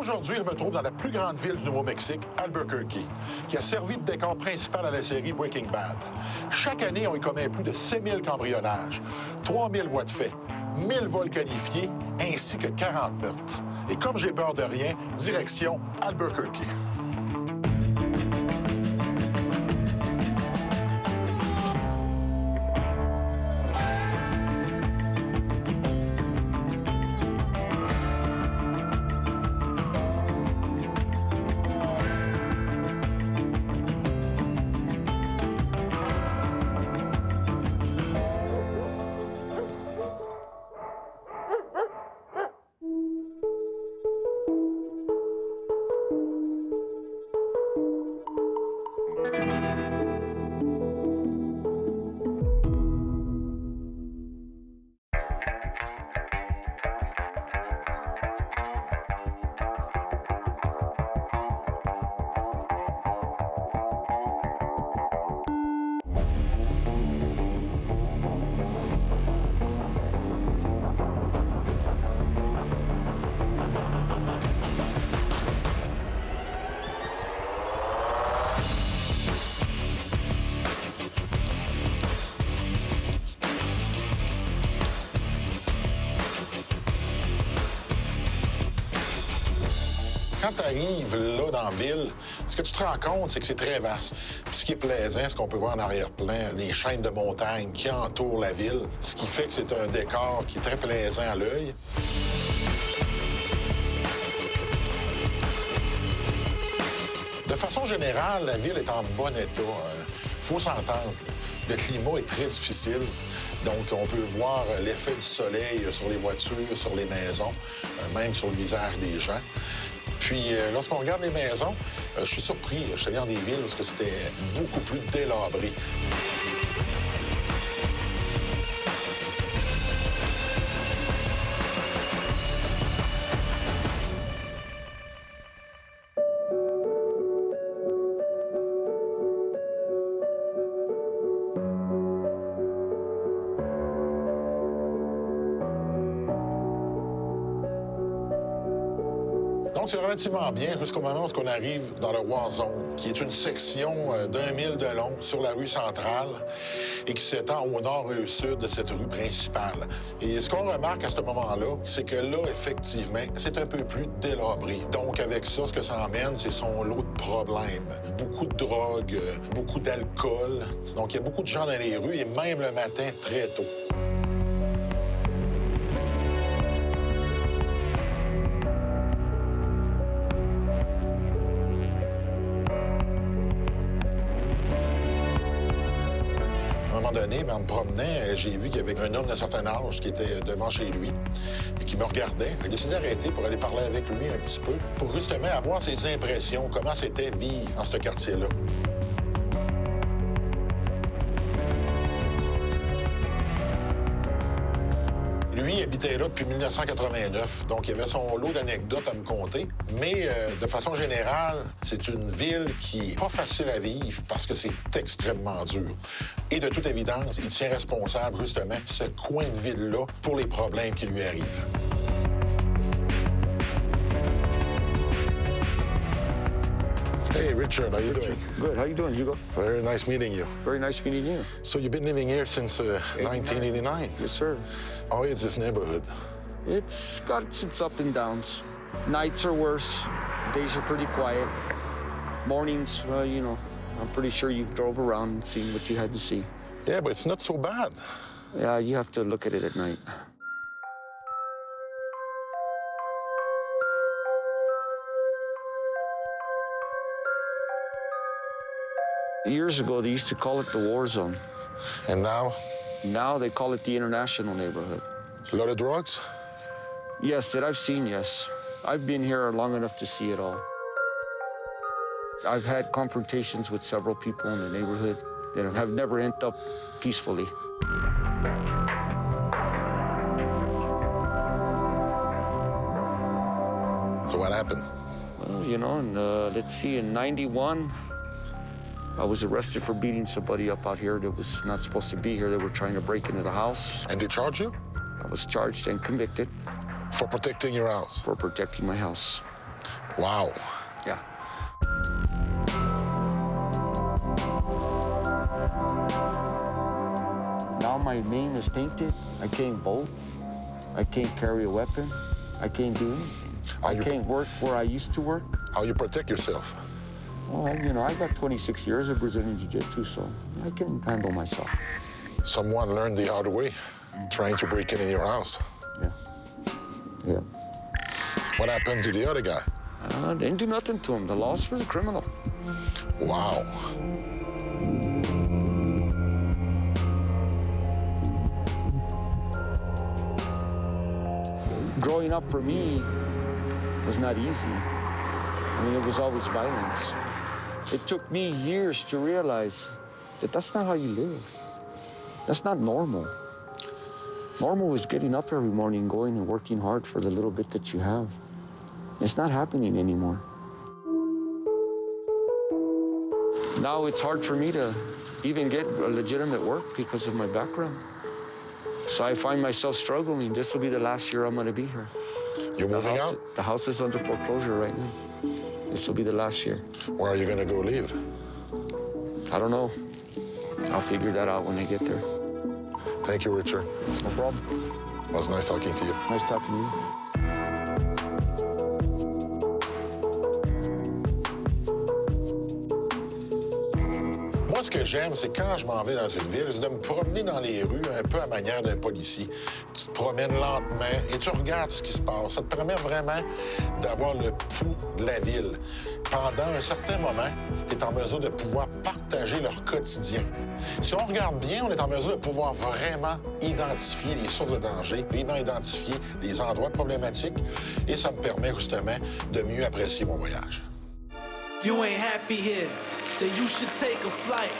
Aujourd'hui, je me trouve dans la plus grande ville du Nouveau-Mexique, Albuquerque, qui a servi de décor principal à la série Breaking Bad. Chaque année, on y commet plus de 6000 cambriolages, 3000 voies de fait, 1000 vols qualifiés, ainsi que 40 meurtres. Et comme j'ai peur de rien, direction Albuquerque. Quand tu arrives là dans la ville, ce que tu te rends compte, c'est que c'est très vaste. Puis ce qui est plaisant, ce qu'on peut voir en arrière-plan, les chaînes de montagnes qui entourent la ville, ce qui fait que c'est un décor qui est très plaisant à l'œil. De façon générale, la ville est en bon état. Faut s'entendre. Le climat est très difficile. Donc, on peut voir l'effet du soleil sur les voitures, sur les maisons, même sur le visage des gens. Puis, lorsqu'on regarde les maisons, je suis surpris. Je suis allé dans des villes où c'était beaucoup plus délabré. Donc, c'est relativement bien jusqu'au moment où on arrive dans le War Zone, qui est une section d'1 mile de long sur la rue centrale et qui s'étend au nord et au sud de cette rue principale. Et ce qu'on remarque à ce moment-là, c'est que là, effectivement, c'est un peu plus délabré. Donc, avec ça, ce que ça emmène, c'est son lot de problèmes. Beaucoup de drogue, beaucoup d'alcool. Donc, il y a beaucoup de gens dans les rues et même le matin, très tôt. À un moment donné, en me promenant, j'ai vu qu'il y avait un homme d'un certain âge qui était devant chez lui et qui me regardait. J'ai décidé d'arrêter pour aller parler avec lui un petit peu, pour justement avoir ses impressions, comment c'était vivre dans ce quartier-là. Lui habitait là depuis 1989, donc il avait son lot d'anecdotes à me conter. Mais de façon générale, c'est une ville qui n'est pas facile à vivre parce que c'est extrêmement dur. Et de toute évidence, il tient responsable justement ce coin de ville-là pour les problèmes qui lui arrivent. Hey, Richard, how you doing? Good. How you doing, Hugo? Very nice meeting you. Very nice meeting you. So you've been living here since 1989? Yes, sir. How is this neighborhood? It's got its ups and downs. Nights are worse. Days are pretty quiet. Mornings, well, you know, I'm pretty sure you've drove around and seen what you had to see. Yeah, but it's not so bad. Yeah, you have to look at it at night. Years ago, they used to call it the war zone. And now? Now they call it the international neighborhood. A lot of drugs? Yes, that I've seen, yes. I've been here long enough to see it all. I've had confrontations with several people in the neighborhood that have never ended up peacefully. So what happened? Well, you know, let's see, in '91, I was arrested for beating somebody up out here that was not supposed to be here. They were trying to break into the house. And they charged you? I was charged and convicted. For protecting your house? For protecting my house. Wow. Yeah. Now my name is tainted. I can't vote. I can't carry a weapon. I can't do anything. I can't work where I used to work. How you protect yourself? Well, you know, I got 26 years of Brazilian Jiu-Jitsu, so I can handle myself. Someone learned the hard way, trying to break in your house. Yeah. Yeah. What happened to the other guy? Didn't do nothing to him. The law's for the criminal. Wow. Growing up for me was not easy. I mean, it was always violence. It took me years to realize that that's not how you live. That's not normal. Normal is getting up every morning, going and working hard for the little bit that you have. It's not happening anymore. Now it's hard for me to even get a legitimate work because of my background. So I find myself struggling. This will be the last year I'm gonna be here. You moving out? The house is under foreclosure right now. This will be the last year. Where are you gonna go live? I don't know. I'll figure that out when I get there. Thank you, Richard. No problem. It was nice talking to you. Nice talking to you. Moi, ce que j'aime, c'est quand je m'en vais dans une ville, c'est de me promener dans les rues un peu à manière d'un policier. Tu te promènes lentement et tu regardes ce qui se passe. Ça te permet vraiment d'avoir le pouls de la ville. Pendant un certain moment, tu es en mesure de pouvoir partager leur quotidien. Si on regarde bien, on est en mesure de pouvoir vraiment identifier les sources de danger, vraiment identifier les endroits problématiques, et ça me permet justement de mieux apprécier mon voyage. You ain't happy here, then you should take a flight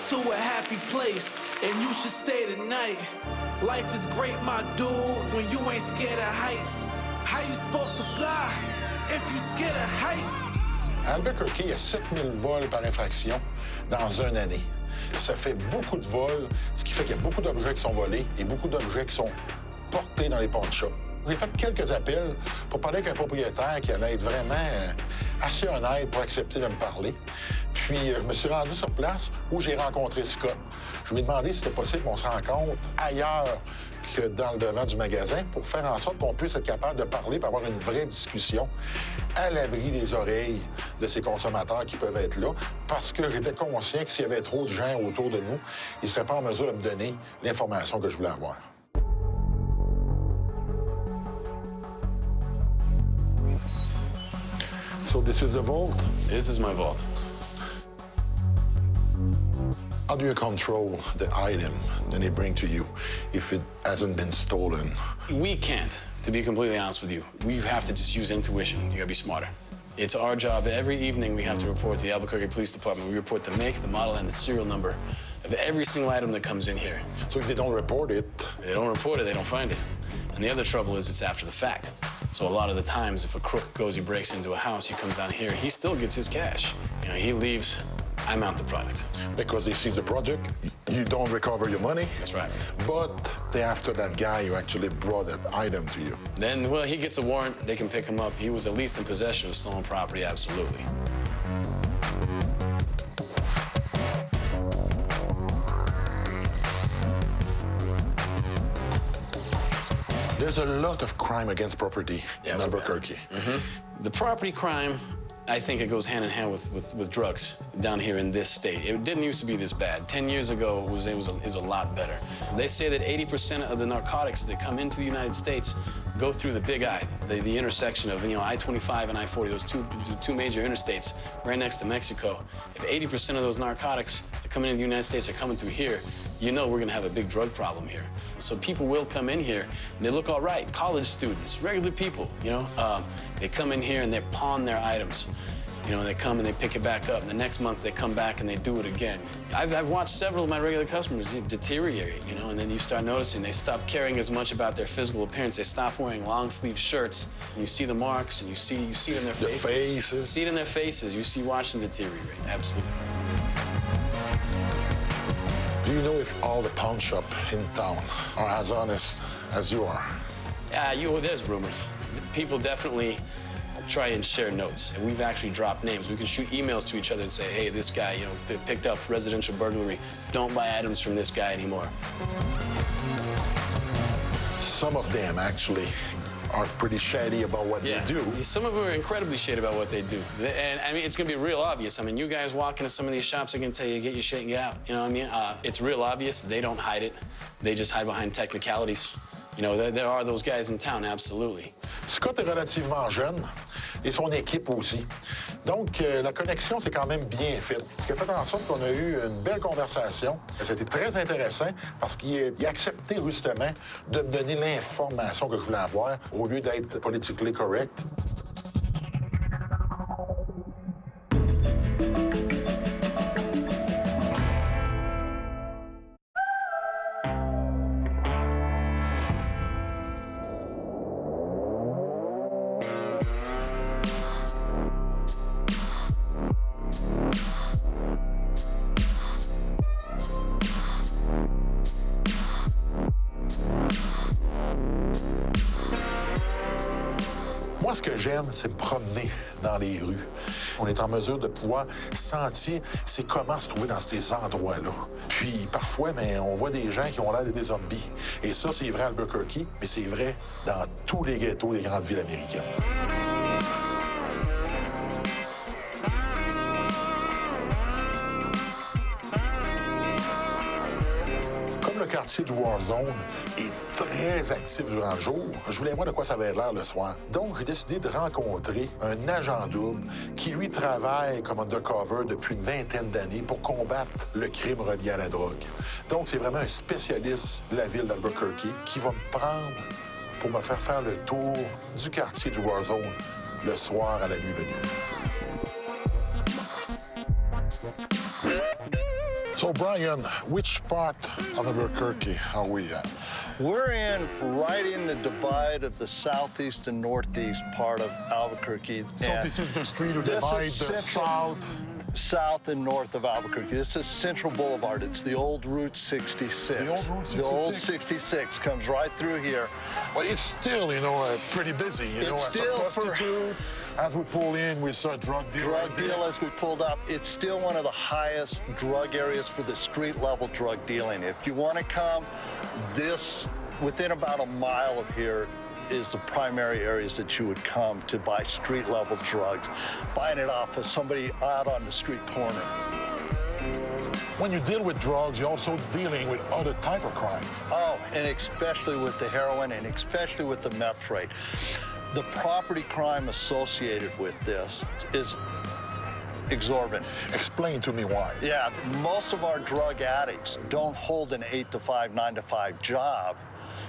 to a happy place, and you should stay the night. Life is great, my dude, when you ain't scared of heights. How you supposed to fly if you scared of heights? À Albuquerque, il y a 7000 vols par infraction dans une année. Ça fait beaucoup de vols, ce qui fait qu'il y a beaucoup d'objets qui sont volés et beaucoup d'objets qui sont portés dans les pawn shops. J'ai fait quelques appels pour parler avec un propriétaire qui allait être vraiment assez honnête pour accepter de me parler. Puis, je me suis rendu sur place où j'ai rencontré Scott. Je lui ai demandé si c'était possible qu'on se rencontre ailleurs que dans le devant du magasin pour faire en sorte qu'on puisse être capable de parler et avoir une vraie discussion à l'abri des oreilles de ces consommateurs qui peuvent être là, parce que j'étais conscient que s'il y avait trop de gens autour de nous, ils ne seraient pas en mesure de me donner l'information que je voulais avoir. So this is the vault? This is my vault. How do you control the item that they bring to you if it hasn't been stolen? We can't, to be completely honest with you. We have to just use intuition. You gotta be smarter. It's our job. Every evening we have to report to the Albuquerque Police Department. We report the make, the model, and the serial number of every single item that comes in here. So if they don't report it? They don't report it, they don't find it. And the other trouble is it's after the fact. So a lot of the times, if a crook goes, he breaks into a house, he comes down here, he still gets his cash. You know, he leaves, I mount the product. Because they seize the project, you don't recover your money. That's right. But they're after that guy who actually brought that item to you. Then, well, he gets a warrant, they can pick him up. He was at least in possession of stolen property, absolutely. There's a lot of crime against property in Albuquerque. The property crime, I think it goes hand in hand with drugs down here in this state. It didn't used to be this bad. 10 years ago, it was a lot better. They say that 80% of the narcotics that come into the United States go through the Big I, the intersection of, you know, I-25 and I-40, those two major interstates right next to Mexico. If 80% of those narcotics that come into the United States are coming through here, you know we're gonna have a big drug problem here. So people will come in here and they look all right. College students, regular people, you know, they come in here and they pawn their items. You know, they come and they pick it back up. And the next month they come back and they do it again. I've watched several of my regular customers deteriorate, you know, and then you start noticing they stop caring as much about their physical appearance. They stop wearing long sleeve shirts. And you see the marks and you see it in their faces. The faces. You see it in their faces. You watch them deteriorate, absolutely. Do you know if all the pawn shops in town are as honest as you are? Yeah, there's rumors. People definitely try and share notes. And we've actually dropped names. We can shoot emails to each other and say, hey, this guy, you know, picked up residential burglary. Don't buy items from this guy anymore. Some of them actually are pretty shady about what they do. Some of them are incredibly shady about what they do. And I mean, it's gonna be real obvious. I mean, you guys walk into some of these shops, they're gonna tell you, get your shit and get out. You know what I mean? It's real obvious. They don't hide it. They just hide behind technicalities. You know, there are those guys in town, absolutely. Scott est relativement jeune et son équipe aussi. Donc, la connexion, c'est quand même bien faite. Ce qui a fait en sorte qu'on a eu une belle conversation. C'était très intéressant parce qu'il a accepté justement de me donner l'information que je voulais avoir au lieu d'être politically correct. Moi, ce que j'aime, c'est me promener dans les rues. On est en mesure de pouvoir sentir c'est comment se trouver dans ces endroits-là. Puis parfois, mais on voit des gens qui ont l'air de des zombies. Et ça, c'est vrai à Albuquerque, mais c'est vrai dans tous les ghettos des grandes villes américaines. Comme le quartier du Warzone est très actif durant le jour, je voulais voir de quoi ça avait l'air le soir. Donc, j'ai décidé de rencontrer un agent double qui, lui, travaille comme undercover depuis une vingtaine d'années pour combattre le crime relié à la drogue. Donc, c'est vraiment un spécialiste de la ville d'Albuquerque qui va me prendre pour me faire le tour du quartier du Warzone le soir à la nuit venue. So, Brian, which part of Albuquerque are we at? We're right in the divide of the southeast and northeast part of Albuquerque. So this is the street or divide the south and north of Albuquerque. This is Central Boulevard. It's the old Route 66. The old Route 66? The old 66 comes right through here. Well, it's still, you know, pretty busy, you know, as a prostitute. As we pull in, we saw a drug deal. Drug deal as we pulled up. It's still one of the highest drug areas for the street-level drug dealing. If you want to come, within about a mile of here is the primary areas that you would come to buy street-level drugs, buying it off of somebody out on the street corner. When you deal with drugs, you're also dealing with other type of crimes. Oh, and especially with the heroin and especially with the meth trade. The property crime associated with this is exorbitant. Explain to me why. Yeah, most of our drug addicts don't hold an 8-to-5, 9-to-5 job.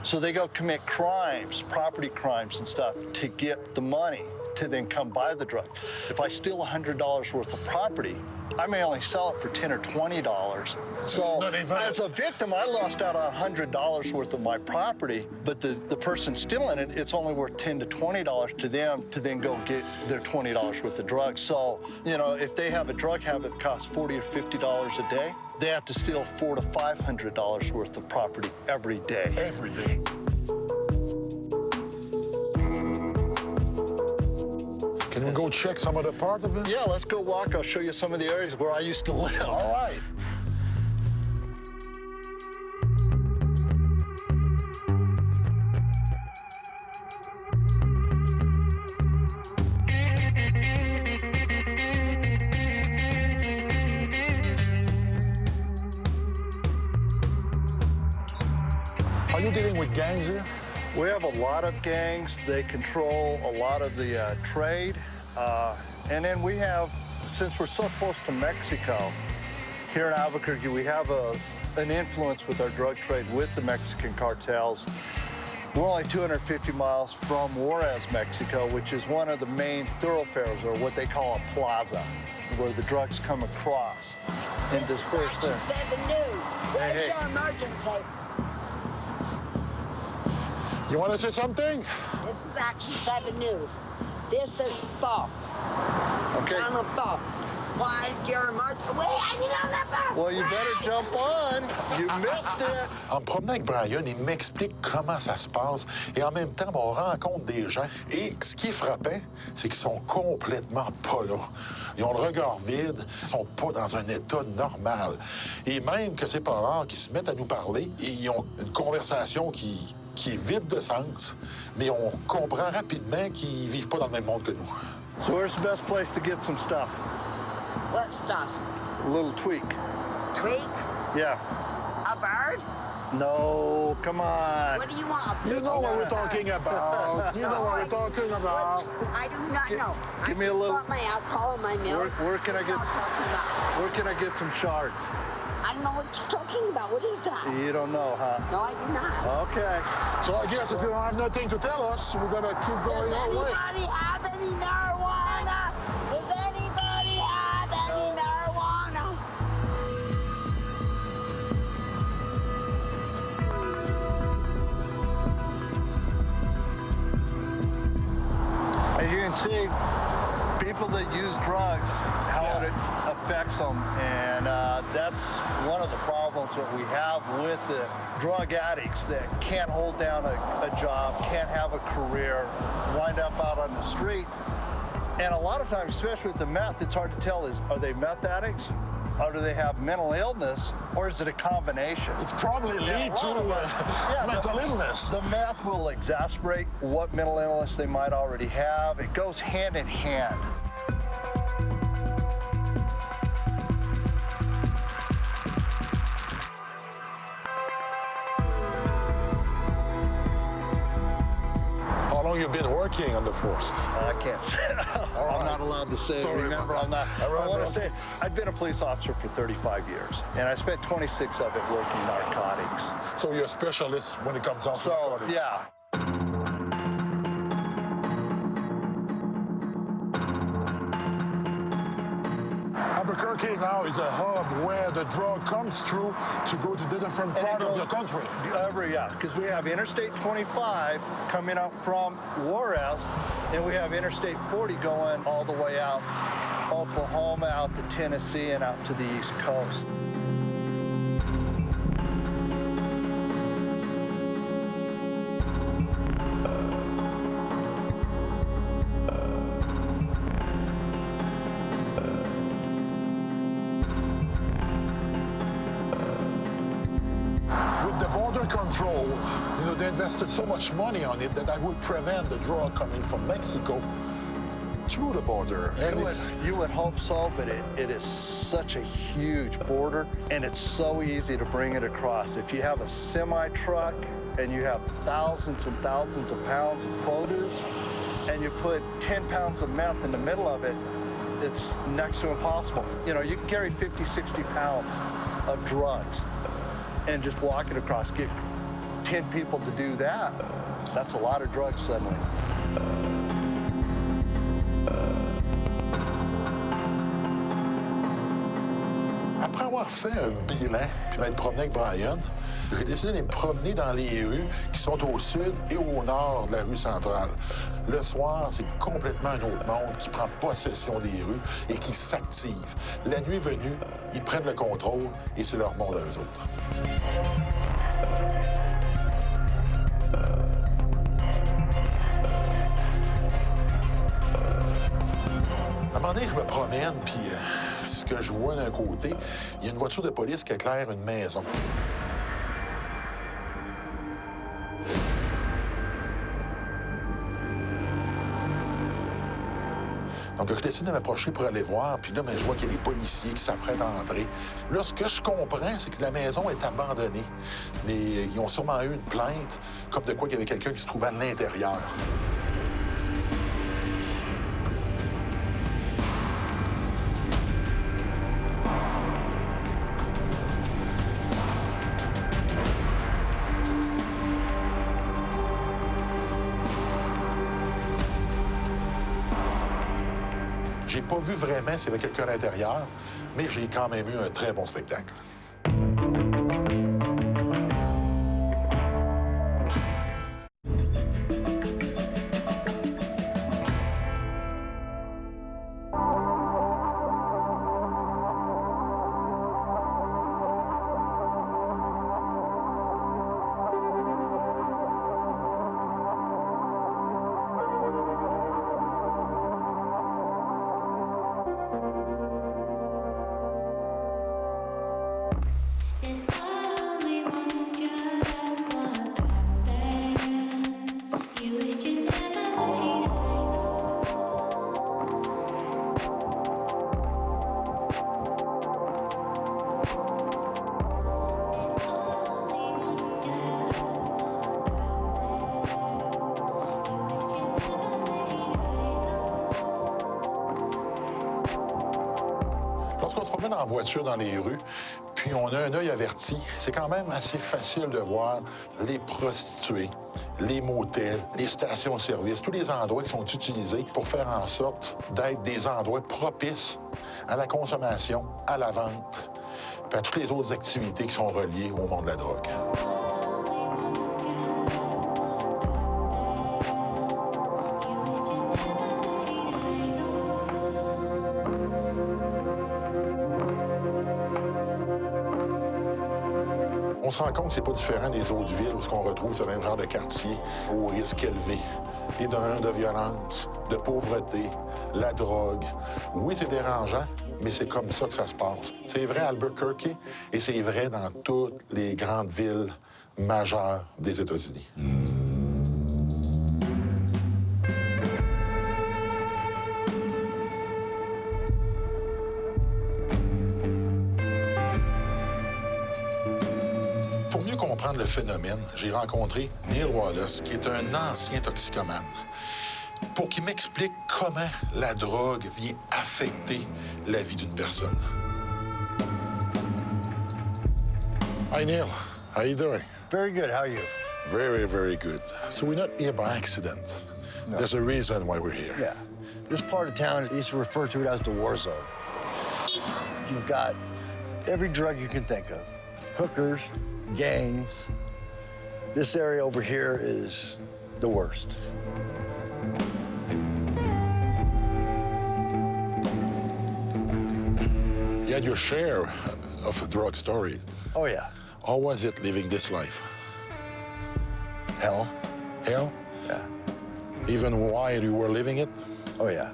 So they go commit crimes, property crimes and stuff, to get the money to then come buy the drug. If I steal $100 worth of property, I may only sell it for $10 or $20. So as a victim, I lost out on $100 worth of my property, but the person stealing it, it's only worth $10 to $20 to them to then go get their $20 worth of drugs. So, you know, if they have a drug habit that costs $40 or $50 a day, they have to steal $400 to $500 worth of property every day. Every day. Can we go check some other part of it? Yeah, let's go walk. I'll show you some of the areas where I used to live. All right. Are you dealing with gangs here? We have a lot of gangs. They control a lot of the trade. And then we have, since we're so close to Mexico, here in Albuquerque, we have an influence with our drug trade with the Mexican cartels. We're only 250 miles from Juarez, Mexico, which is one of the main thoroughfares, or what they call a plaza, where the drugs come across and disperse there. Where's your emergency? You want to say something? This is Action 7 News. This is Falk. Okay. Donald Falk. Why, Jeremiah? Wait, I get on that bus! Well, you better jump on. You missed it. En me promenant avec Brian, il m'explique comment ça se passe. Et en même temps, on rencontre des gens. Et ce qui est frappant, c'est qu'ils sont complètement pas là. Ils ont le regard vide, ils sont pas dans un état normal. Et même que c'est pas rare qu'ils se mettent à nous parler et ils ont une conversation qui est vide de sens, mais on comprend rapidement qu'ils vivent pas dans le même monde que nous. So where's the best place to get some stuff? What stuff? A little tweak. Tweak? Yeah. A bird? No, come on. What do you want? You know what we're talking about. You know what we're talking about. I do not know. Give me a little. Want my alcohol and my milk. Where can I get? Talking about. Where can I get some shards? I don't know what you're talking about. What is that? You don't know, huh? No, I do not. Okay. So I guess if you don't have nothing to tell us, we're gonna keep going Does our way. anybody have any marijuana? Does anybody have any marijuana? As you can see, people that use drugs, how it affects them, and that's one of the problems that we have with the drug addicts that can't hold down a job, can't have a career, wind up out on the street. And a lot of times, especially with the meth, it's hard to tell are they meth addicts? Or do they have mental illness, or is it a combination? It's probably lead to mental illness. The meth will exacerbate what mental illness they might already have. It goes hand in hand. How long you been working on the force? I can't say. I'm not allowed to say. Sorry Remember, about I'm not. that. I want to say I've been a police officer for 35 years, and I spent 26 of it working narcotics. So you're a specialist when it comes down to narcotics? Yeah. Albuquerque now is a hub where the drug comes through to go to the different part of the country. Because we have Interstate 25 coming up from Juarez, and we have Interstate 40 going all the way out Oklahoma, out to Tennessee, and out to the East Coast. Control, they invested so much money on it that would prevent the drug coming from Mexico through the border. And you would hope so, but it is such a huge border, and it's so easy to bring it across. If you have a semi-truck and you have thousands and thousands of pounds of produce, and you put 10 pounds of meth in the middle of it, it's next to impossible. You can carry 50, 60 pounds of drugs and just walk it across. Get 10 people to do that. That's a lot of drugs suddenly. Après avoir fait un bilan, puis m'être promené avec Brian, j'ai décidé de me promener dans les rues qui sont au sud et au nord de la rue centrale. Le soir, c'est complètement un autre monde qui prend possession des rues et qui s'active. La nuit venue, ils prennent le contrôle et c'est leur monde à eux autres. À un moment donné, je me promène, puis ce que je vois d'un côté, il y a une voiture de police qui éclaire une maison. Donc, je décide de m'approcher pour aller voir, puis là, je vois qu'il y a des policiers qui s'apprêtent à entrer. Là, ce que je comprends, c'est que la maison est abandonnée. Mais ils ont sûrement eu une plainte, comme de quoi il y avait quelqu'un qui se trouvait à l'intérieur. J'ai pas vu vraiment s'il y avait quelqu'un à l'intérieur, mais j'ai quand même eu un très bon spectacle. Lorsqu'on se promène en voiture dans les rues, puis on a un œil averti, c'est quand même assez facile de voir les prostituées, les motels, les stations-service, tous les endroits qui sont utilisés pour faire en sorte d'être des endroits propices à la consommation, à la vente, puis à toutes les autres activités qui sont reliées au monde de la drogue. On se rend compte que c'est pas différent des autres villes où on retrouve ce même genre de quartier au risque élevé. Et de violence, de pauvreté, la drogue. Oui, c'est dérangeant, mais c'est comme ça que ça se passe. C'est vrai à Albuquerque et c'est vrai dans toutes les grandes villes majeures des États-Unis. Pour mieux comprendre le phénomène, j'ai rencontré Neil Wallace, qui est un ancien toxicomane, pour qu'il m'explique comment la drogue vient affecter la vie d'une personne. Hi, Neil. How you doing? Very good. How are you? Very, very good. So we're not here by accident. No. There's a reason why we're here. Yeah. This part of town, they used to refer to it as the war zone. You've got every drug you can think of. Hookers, gangs. This area over here is the worst. You had your share of drug stories. Oh, yeah. How was it living this life? Hell. Hell? Yeah. Even while you were living it? Oh, yeah.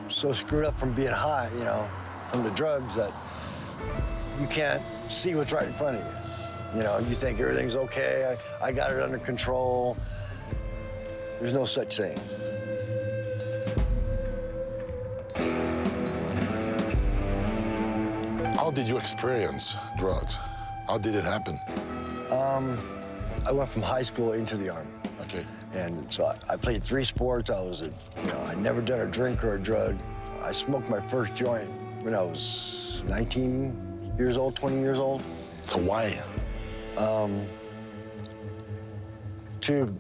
So screwed up from being high, you know, from the drugs that you can't see what's right in front of you. You know, you think everything's okay, I got it under control. There's no such thing. How did you experience drugs? How did it happen? I went from high school into the Army. Okay. And so I played 3 sports. I'd never done a drink or a drug. I smoked my first joint when I was 19 years old, 20 years old. So why? To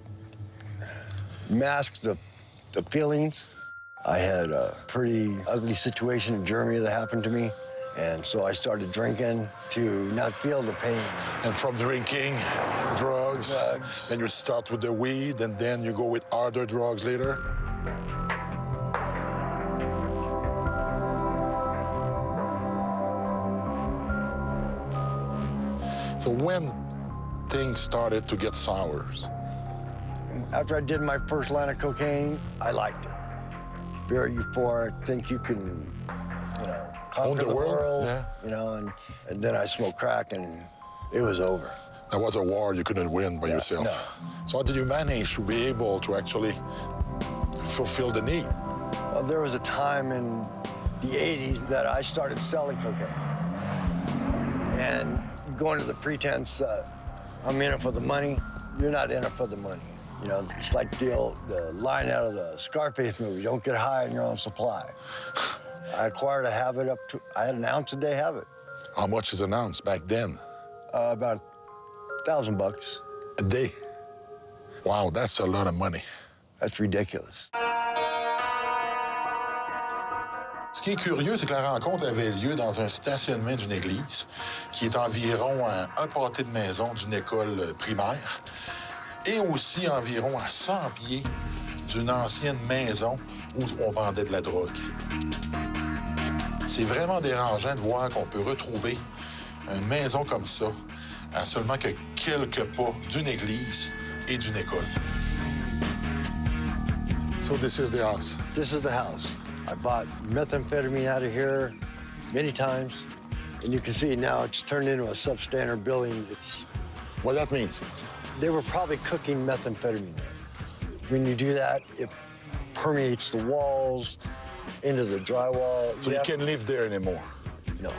mask the feelings. I had a pretty ugly situation in Germany that happened to me. And so I started drinking to not feel the pain. And from drinking, drugs, then you start with the weed, and then you go with harder drugs later? So when things started to get sour? After I did my first line of cocaine, I liked it. Very euphoric, think you can, you know, conquer the world, yeah. You know, and then I smoked crack and it was over. That was a war you couldn't win by yourself. No. So how did you manage to be able to actually fulfill the need? Well, there was a time in the 80s that I started selling cocaine. And going to the pretense, I'm in it for the money. You're not in it for the money. You know, it's like the line out of the Scarface movie, don't get high on your own supply. I acquired a habit I had an ounce a day habit. How much is an ounce back then? About $1,000. A day? Wow, that's a lot of money. That's ridiculous. Ce qui est curieux, c'est que la rencontre avait lieu dans un stationnement d'une église, qui est environ à un pâté de maison d'une école primaire, et aussi environ à 100 pieds d'une ancienne maison où on vendait de la drogue. C'est vraiment dérangeant de voir qu'on peut retrouver une maison comme ça à seulement que quelques pas d'une église et d'une école. So this is the house. This is the house. I bought methamphetamine out of here many times. And you can see now it's turned into a substandard building. What that means? They were probably cooking methamphetamine there. When you do that, it permeates the walls, into the drywall. So you can't live there anymore? No.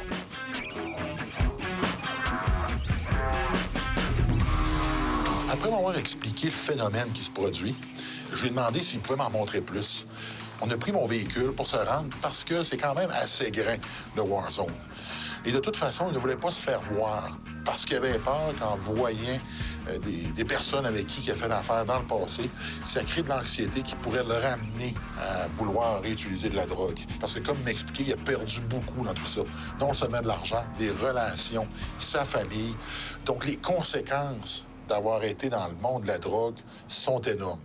Après m'avoir expliqué le phénomène qui se produit, je lui ai demandé s'il pouvait m'en montrer plus. On a pris mon véhicule pour se rendre parce que c'est quand même assez grand, le Warzone. Et de toute façon, il ne voulait pas se faire voir parce qu'il avait peur qu'en voyant des personnes avec qui il a fait affaire dans le passé, ça crée de l'anxiété qui pourrait le ramener à vouloir réutiliser de la drogue. Parce que, comme m'expliquait, il a perdu beaucoup dans tout ça. Non seulement de l'argent, des relations, sa famille. Donc, les conséquences d'avoir été dans le monde de la drogue sont énormes.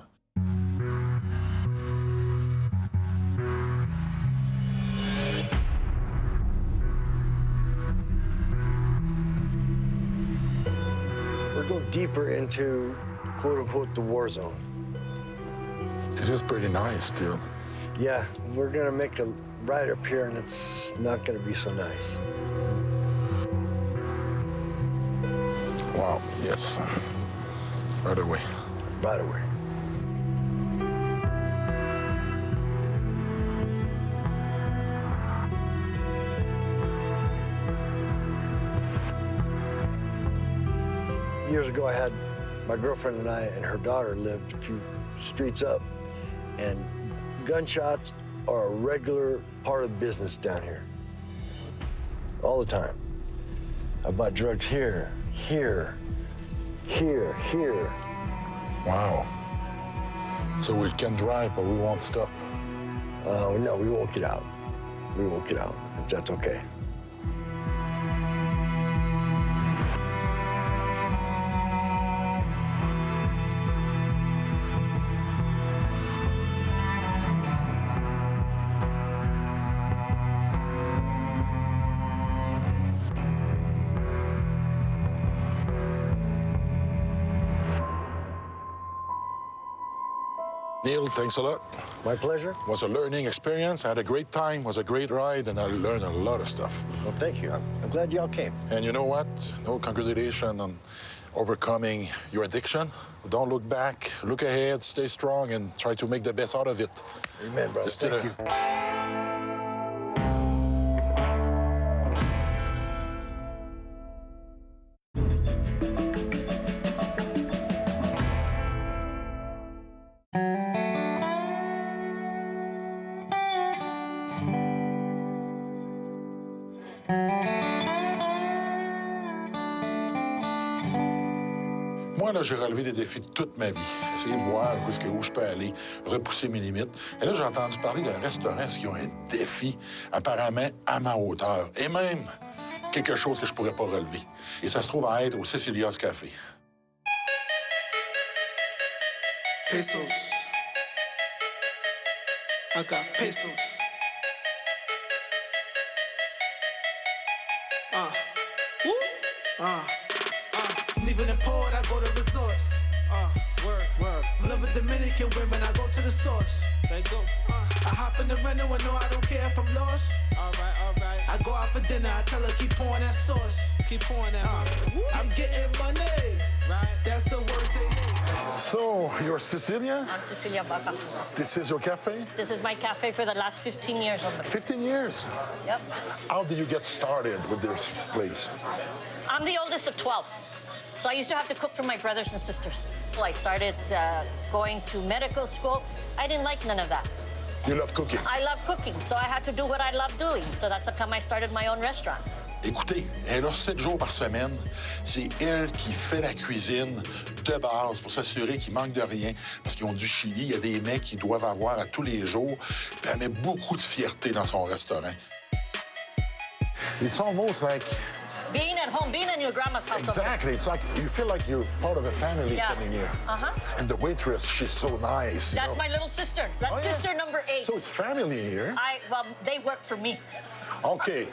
We'll go deeper into, quote-unquote, the war zone. It is pretty nice, still. Yeah, we're gonna make a right up here, and it's not gonna be so nice. Wow, yes. Right away. Right away. Years ago, I had my girlfriend and I and her daughter lived a few streets up, and gunshots are a regular part of business down here. All the time. I bought drugs here, here, here, here. Wow. So we can drive, but we won't stop. No, we won't get out. We won't get out. That's okay. Neil, thanks a lot. My pleasure. It was a learning experience. I had a great time. It was a great ride, and I learned a lot of stuff. Well, thank you. I'm glad y'all came. And you know what? No, congratulations on overcoming your addiction. Don't look back. Look ahead. Stay strong, and try to make the best out of it. Amen, brother. Thank you. Moi, là, j'ai relevé des défis de toute ma vie. Essayer de voir où je peux aller, repousser mes limites. Et là, j'ai entendu parler d'un restaurant qui ont un défi apparemment à ma hauteur. Et même quelque chose que je pourrais pas relever. Et ça se trouve à être au Cecilia's Café. Pesos. I got pesos. Leaving the port, I go to resorts. Word. Live with Dominican women, I go to the source. They go. I hop in the rental and know I don't care if I'm lost. Alright. I go out for dinner, I tell her keep pouring that sauce. Keep pouring that money. I'm getting money. Right. That's the worst they hate. So, you're Cecilia? I'm Cecilia Baca. This is your cafe? This is my cafe for the last 15 years. 15 years? Yep. How did you get started with this place? I'm the oldest of 12. So I used to have to cook for my brothers and sisters. I started going to medical school. I didn't like none of that. You love cooking? I love cooking, so I had to do what I love doing. So that's how come I started my own restaurant. Écoutez, elle a 7 jours par semaine. C'est elle qui fait la cuisine de base pour s'assurer qu'il manque de rien. Parce qu'ils ont du chili, il y a des mecs qui doivent avoir à tous les jours. Puis elle met beaucoup de fierté dans son restaurant. It's almost like... Being at home, being in your grandma's house. Exactly. It's like you feel like you're part of a family coming here. And the waitress, she's so nice. That's my little sister. That's sister number 8. So it's family here. Well, they work for me. Okay.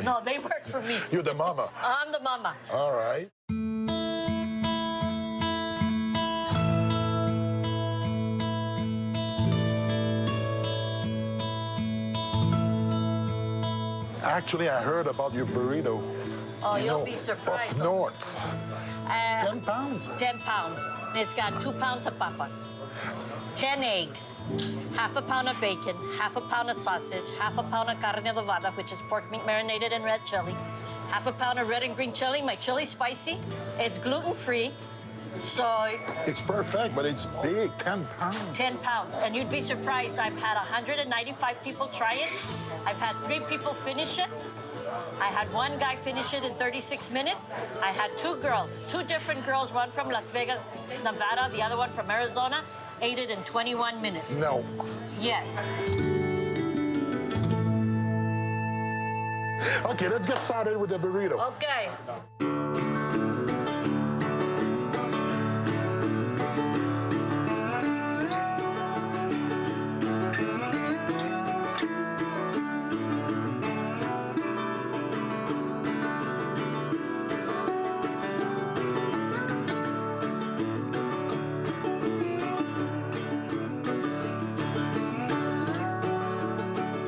No, they work for me. You're the mama. I'm the mama. All right. Actually, I heard about your burrito. Oh, you'll be surprised. Up north. 10 pounds? 10 pounds. It's got 2 pounds of papas, 10 eggs, half a pound of bacon, half a pound of sausage, half a pound of carne adobada, which is pork meat marinated in red chili, half a pound of red and green chili. My chili's spicy. It's gluten-free. So It's perfect, but it's big, 10 pounds. 10 pounds. And you'd be surprised, I've had 195 people try it. I've had 3 people finish it. I had 1 guy finish it in 36 minutes. I had 2 girls, 2 different girls, one from Las Vegas, Nevada, the other one from Arizona, ate it in 21 minutes. No. Yes. Okay, let's get started with the burrito. Okay.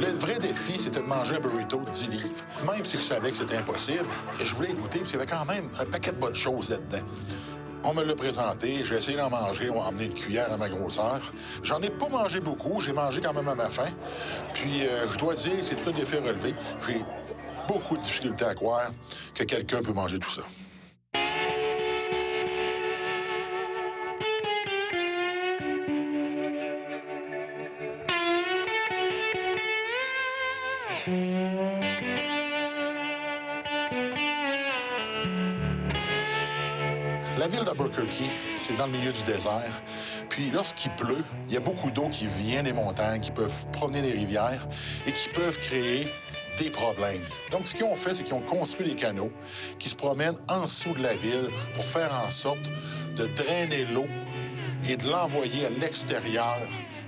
Le vrai défi, c'était de manger un burrito de 10 livres. Même si je savais que c'était impossible, je voulais goûter parce qu'il y avait quand même un paquet de bonnes choses là-dedans. On me l'a présenté, j'ai essayé d'en manger, on m'a emmené une cuillère à ma grosseur. J'en ai pas mangé beaucoup, j'ai mangé quand même à ma faim. Puis, je dois dire, c'est tout un défi relevé. J'ai beaucoup de difficultés à croire que quelqu'un peut manger tout ça. La ville d'Albuquerque, c'est dans le milieu du désert. Puis lorsqu'il pleut, il y a beaucoup d'eau qui vient des montagnes, qui peuvent promener des rivières et qui peuvent créer des problèmes. Donc, ce qu'ils ont fait, c'est qu'ils ont construit des canaux qui se promènent en dessous de la ville pour faire en sorte de drainer l'eau et de l'envoyer à l'extérieur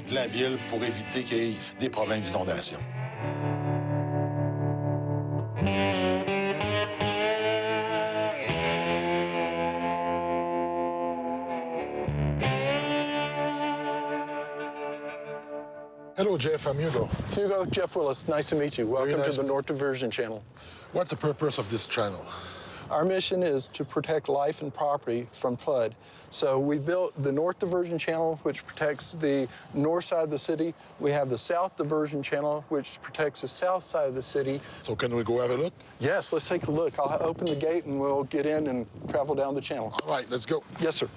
de la ville pour éviter qu'il y ait des problèmes d'inondation. Hello, Jeff. I'm Hugo. Hugo, Jeff Willis, nice to meet you. Welcome nice. to the North Diversion Channel. What's the purpose of this channel? Our mission is to protect life and property from flood. So we built the North Diversion Channel, which protects the north side of the city. We have the South Diversion Channel, which protects the south side of the city. So can we go have a look? Yes, let's take a look. I'll open the gate and we'll get in and travel down the channel. All right, let's go. Yes, sir.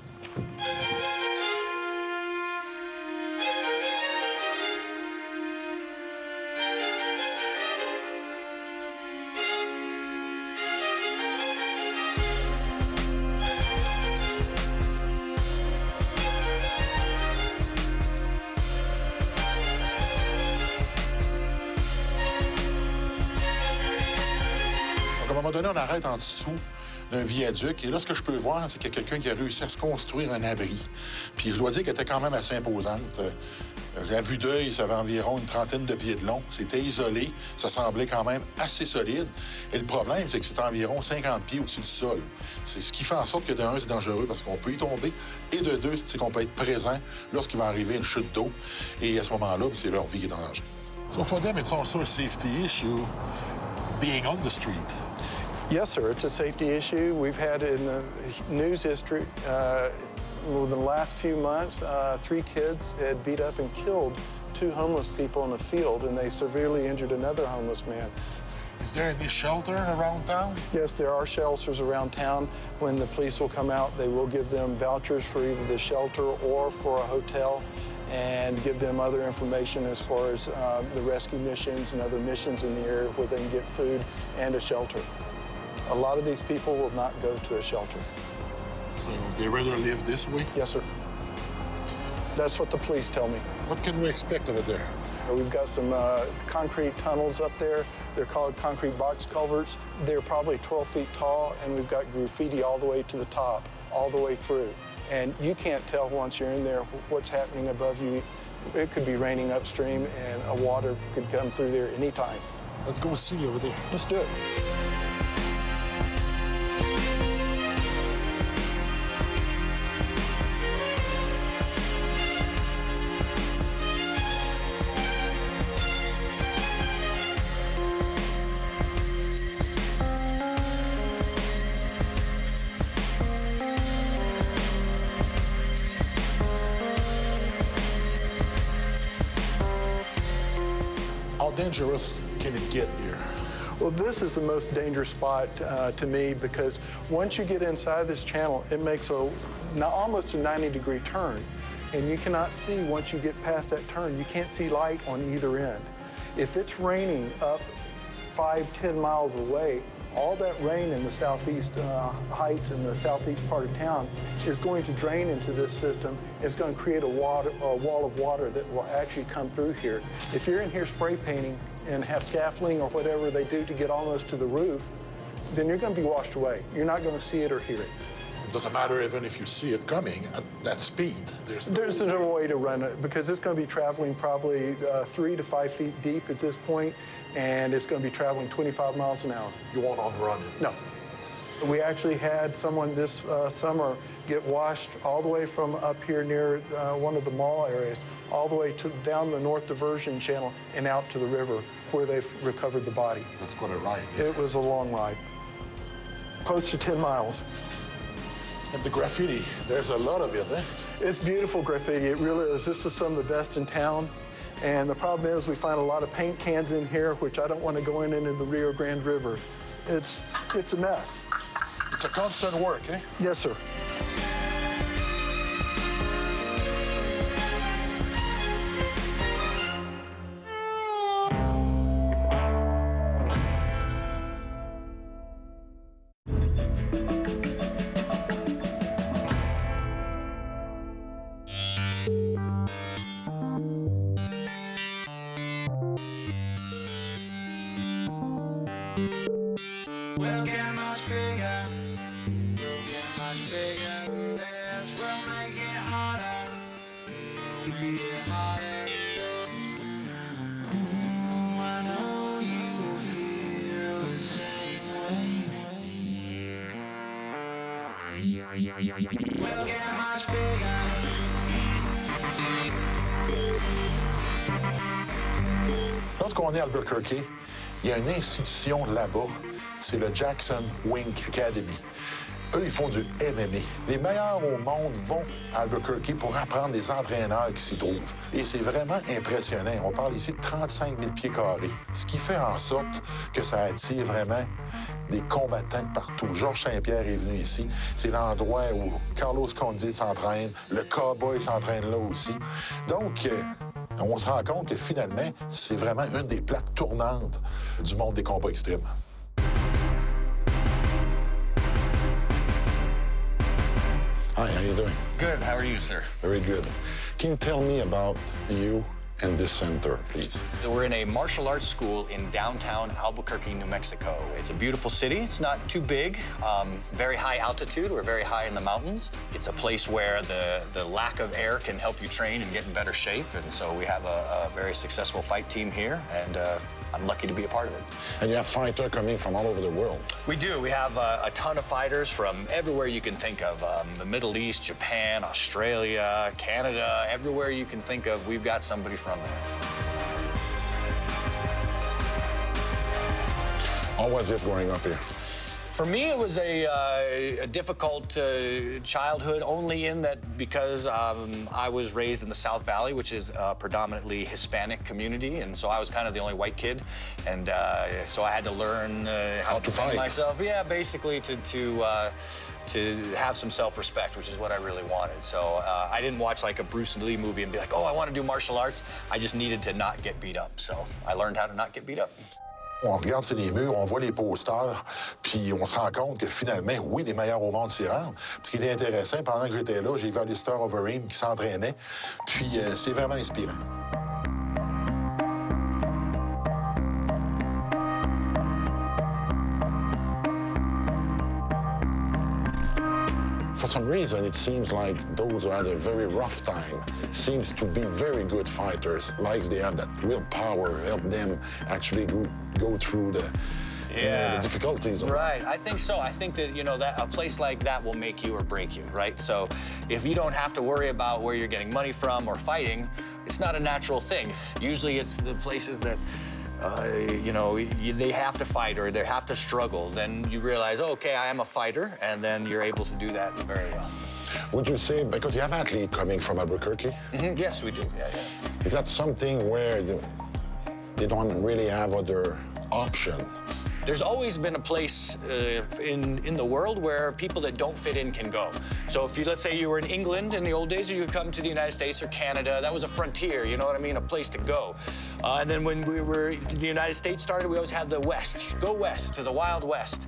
À un moment donné, on arrête en dessous d'un viaduc. Et là, ce que je peux voir, c'est qu'il y a quelqu'un qui a réussi à se construire un abri. Puis je dois dire qu'elle était quand même assez imposante. À vue d'œil, ça avait environ une trentaine de pieds de long. C'était isolé. Ça semblait quand même assez solide. Et le problème, c'est que c'est environ 50 pieds au-dessus du sol. C'est ce qui fait en sorte que, de un, c'est dangereux parce qu'on peut y tomber. Et de deux, c'est qu'on peut être présent lorsqu'il va arriver une chute d'eau. Et à ce moment-là, c'est leur vie qui est en danger. So for them, it's also a safety issue being on the street. Yes, sir. It's a safety issue. We've had in the news history, within the last few months, 3 kids had beat up and killed 2 homeless people in a field, and they severely injured another homeless man. Is there any shelter around town? Yes, there are shelters around town. When the police will come out, they will give them vouchers for either the shelter or for a hotel, and give them other information as far as the rescue missions and other missions in the area where they can get food and a shelter. A lot of these people will not go to a shelter. So they rather live this way? Yes, sir. That's what the police tell me. What can we expect over there? We've got some concrete tunnels up there. They're called concrete box culverts. They're probably 12 feet tall, and we've got graffiti all the way to the top, all the way through. And you can't tell once you're in there what's happening above you. It could be raining upstream, and a water could come through there anytime. Let's go see over there. Let's do it. How dangerous can it get there? Well, this is the most dangerous spot to me because once you get inside this channel, it makes almost a 90-degree turn. And you cannot see, once you get past that turn, you can't see light on either end. If it's raining up 5-10 miles away, all that rain in the southeast heights in the southeast part of town is going to drain into this system. It's going to create a wall of water that will actually come through here. If you're in here spray painting and have scaffolding or whatever they do to get almost to the roof, then you're going to be washed away. You're not going to see it or hear it. It doesn't matter even if you see it coming at that speed. There's no way to run it because it's going to be traveling probably 3 to 5 feet deep at this point, and it's going to be traveling 25 miles an hour. You won't outrun it? No. We actually had someone this summer get washed all the way from up here near one of the mall areas, all the way down the North Diversion Channel and out to the river where they've recovered the body. That's quite a ride. It was a long ride, close to 10 miles. And the graffiti, there's a lot of it, eh? It's beautiful graffiti, it really is. This is some of the best in town. And the problem is we find a lot of paint cans in here, which I don't want to go into the Rio Grande River. It's a mess. It's a constant work, eh? Yes, sir. We'll get much bigger. We'll get much bigger. This will make it harder. Make it harder. I know you feel the same way. We'll get much bigger. Lorsqu'on est à Albuquerque, il y a une institution là-bas, c'est le Jackson Wing Academy. Eux, ils font du MMA. Les meilleurs au monde vont à Albuquerque pour apprendre des entraîneurs qui s'y trouvent. Et c'est vraiment impressionnant. On parle ici de 35 000 pieds carrés, ce qui fait en sorte que ça attire vraiment des combattants de partout. Georges Saint-Pierre est venu ici. C'est l'endroit où Carlos Condit s'entraîne. Le Cowboy s'entraîne là aussi. Donc, on se rend compte que finalement, c'est vraiment une des plaques tournantes du monde des combats extrêmes. Hi, how you doing? Good. How are you, sir? Very good. Can you tell me about you and this center, please? We're in a martial arts school in downtown Albuquerque, New Mexico. It's a beautiful city. It's not too big, very high altitude. We're very high in the mountains. It's a place where the lack of air can help you train and get in better shape. And so we have a very successful fight team here, and I'm lucky to be a part of it. And you have fighters coming from all over the world. We do. We have a ton of fighters from everywhere you can think of. The Middle East, Japan, Australia, Canada, everywhere you can think of, we've got somebody from there. How was it growing up here? For me, it was a difficult childhood, only in that because I was raised in the South Valley, which is a predominantly Hispanic community, and so I was kind of the only white kid, and so I had to learn how to defend myself. Yeah, basically to have some self-respect, which is what I really wanted. So I didn't watch like a Bruce Lee movie and be like, oh, I want to do martial arts. I just needed to not get beat up. So I learned how to not get beat up. On regarde sur les murs, on voit les posters, puis on se rend compte que finalement, oui, les meilleurs au monde s'y rendent. Ce qui était intéressant, pendant que j'étais là, j'ai vu Alistair Overeem qui s'entraînait, puis c'est vraiment inspirant. For some reason, it seems like those who had a very rough time seems to be very good fighters, like they have that real power, help them actually go through the difficulties. Right, I think so. I think that, that a place like that will make you or break you, right? So if you don't have to worry about where you're getting money from or fighting, it's not a natural thing. Usually it's the places that they have to fight or they have to struggle. Then you realize, oh, okay, I am a fighter, and then you're able to do that very well. Would you say, because you have athletes coming from Albuquerque? Mm-hmm. Yes, we do, yeah. Is that something where they don't really have other option There's always been a place in the world where people that don't fit in can go. So if you, let's say you were in England in the old days, or you could come to the United States or Canada, that was a frontier, you know what I mean? A place to go. And then when the United States started, we always had the West. Go west to the Wild West.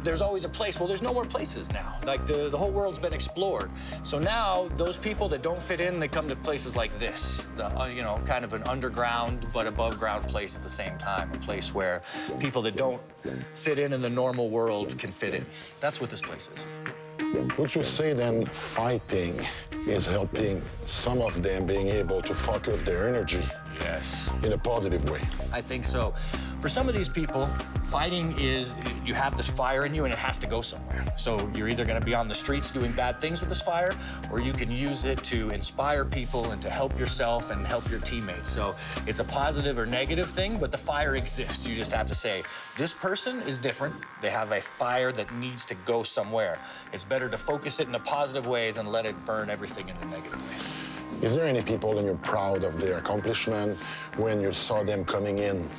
There's always a place. Well, there's no more places now. Like the whole world's been explored. So now those people that don't fit in, they come to places like this, you know, kind of an underground but above ground place at the same time, a place where people that don't fit in the normal world can fit in. That's what this place is. Would you say then fighting is helping some of them being able to focus their energy Yes. in a positive way? I think so. For some of these people, fighting is, you have this fire in you and it has to go somewhere. So you're either gonna be on the streets doing bad things with this fire, or you can use it to inspire people and to help yourself and help your teammates. So it's a positive or negative thing, but the fire exists. You just have to say, this person is different. They have a fire that needs to go somewhere. It's better to focus it in a positive way than let it burn everything in a negative way. Is there any people and you're proud of their accomplishment when you saw them coming in,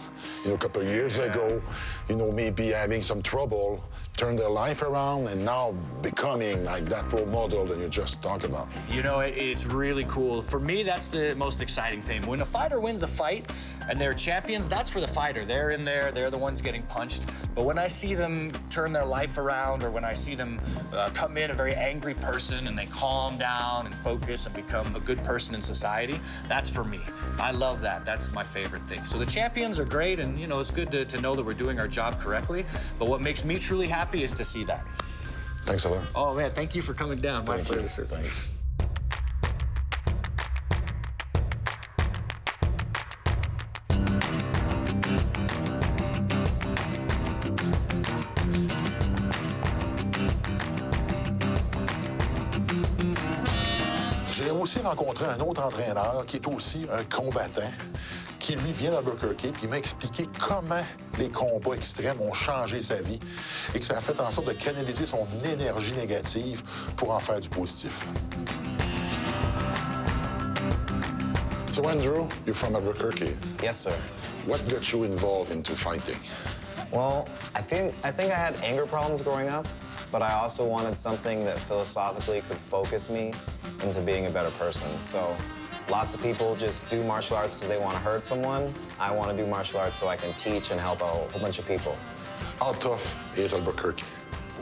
you know, a couple of years ago, you know, maybe having some trouble, turn their life around, and now becoming like that role model that you just talked about? You know, it's really cool. For me, that's the most exciting thing. When a fighter wins a fight and they're champions, that's for the fighter. They're in there, they're the ones getting punched. But when I see them turn their life around, or when I see them come in a very angry person and they calm down and focus and become a good person in society, that's for me. I love that. That's my favorite thing. So the champions are great, and you know, it's good to know that we're doing our job correctly. But what makes me truly happy is to see that. Thanks a lot. Oh man, thank you for coming down. My pleasure, sir. Thanks. J'ai aussi rencontré un autre entraîneur qui est aussi un combattant, qui lui vient d'Albuquerque, puis il m'a expliqué comment les combats extrêmes ont changé sa vie et que ça a fait en sorte de canaliser son énergie négative pour en faire du positif. So Andrew, you're from Albuquerque. Yes, sir. What got you involved into fighting? Well, I think I had anger problems growing up, but I also wanted something that philosophically could focus me into being a better person. So lots of people just do martial arts because they want to hurt someone. I want to do martial arts so I can teach and help a whole bunch of people. How tough is Albuquerque?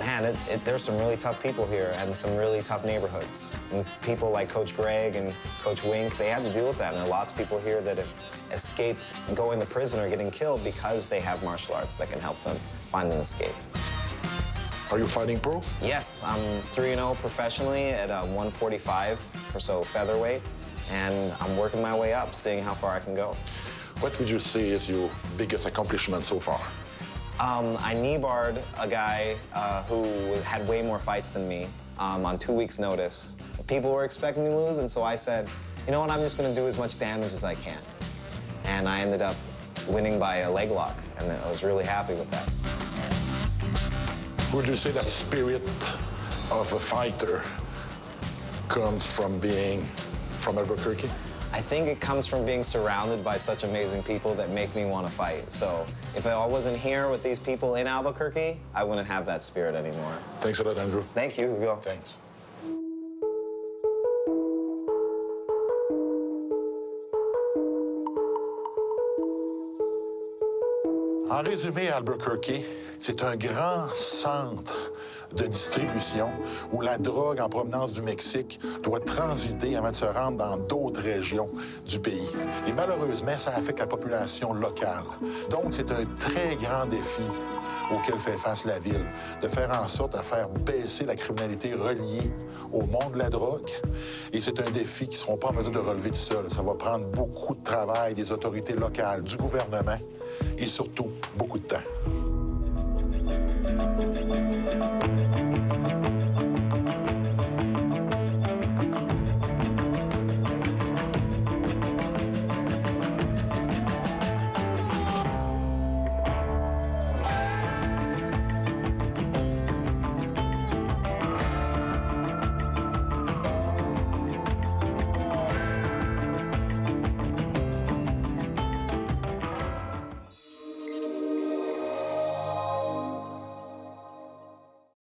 Man, there's some really tough people here and some really tough neighborhoods. And people like Coach Greg and Coach Wink, they had to deal with that. And there are lots of people here that have escaped going to prison or getting killed because they have martial arts that can help them find an escape. Are you fighting pro? Yes, I'm 3-0 professionally at 145, so featherweight, and I'm working my way up, seeing how far I can go. What would you say is your biggest accomplishment so far? I knee-barred a guy who had way more fights than me on 2 weeks' notice. People were expecting me to lose, and so I said, you know what, I'm just gonna do as much damage as I can. And I ended up winning by a leg lock, and I was really happy with that. Would you say that spirit of a fighter comes from being from Albuquerque? I think it comes from being surrounded by such amazing people that make me want to fight. So if I wasn't here with these people in Albuquerque, I wouldn't have that spirit anymore. Thanks a lot, Andrew. Thank you, Hugo. Thanks. En résumé, Albuquerque, c'est un grand centre de distribution où la drogue en provenance du Mexique doit transiter avant de se rendre dans d'autres régions du pays. Et malheureusement, ça affecte la population locale. Donc, c'est un très grand défi auquel fait face la ville, de faire en sorte de faire baisser la criminalité reliée au monde de la drogue. Et c'est un défi qu'ils ne seront pas en mesure de relever tout seul. Ça va prendre beaucoup de travail des autorités locales, du gouvernement et surtout beaucoup de temps.